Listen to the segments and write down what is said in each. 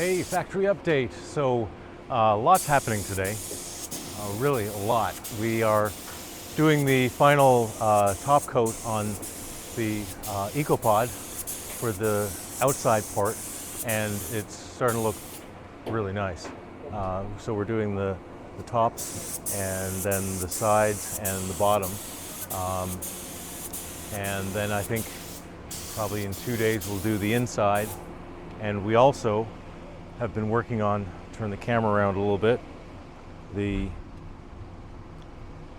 Hey, factory update. So, lots happening today. Really a lot. We are doing the final top coat on the EcoPod for the outside part, and it's starting to look really nice. So we're doing the top and then the sides and the bottom. And then I think probably in 2 days we'll do the inside. And we also have been working on, turn the camera around a little bit, the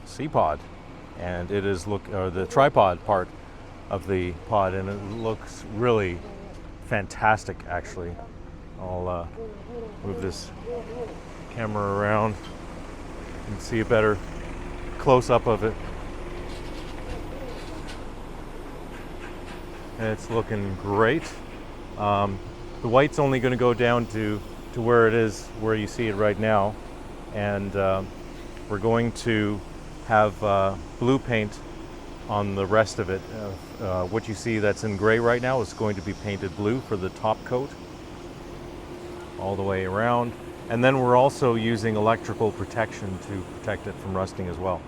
C-pod, and it is the tripod part of the pod, and it looks really fantastic actually. I'll move this camera around and see a better close-up of it. And it's looking great. The white's only going to go down to where it is, where you see it right now, and we're going to have blue paint on the rest of it. What you see that's in gray right now is going to be painted blue for the top coat all the way around, and then we're also using electrical protection to protect it from rusting as well.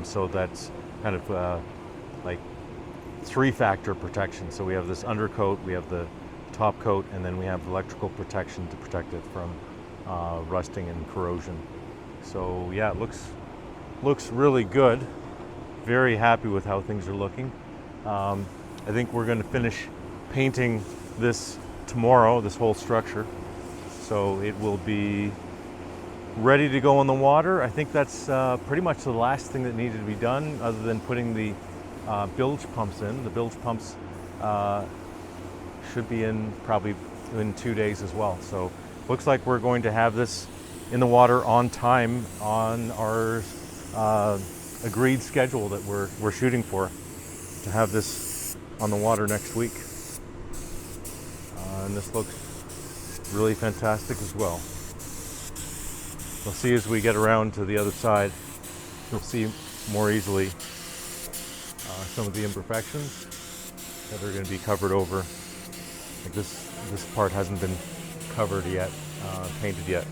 So that's kind of like three-factor protection. So we have this undercoat, we have the top coat, and then we have electrical protection to protect it from rusting and corrosion. So yeah, it looks really good. Very happy with how things are looking. I think we're going to finish painting this tomorrow, this whole structure, so it will be ready to go in the water. I think that's pretty much the last thing that needed to be done, other than putting the bilge pumps in. The bilge pumps should be in probably in 2 days as well. So looks like we're going to have this in the water on time on our agreed schedule that we're shooting for, to have this on the water next week. And this looks really fantastic as well. We'll see as we get around to the other side. You'll see more easily some of the imperfections that are going to be covered over. Like this part hasn't been covered yet, painted yet.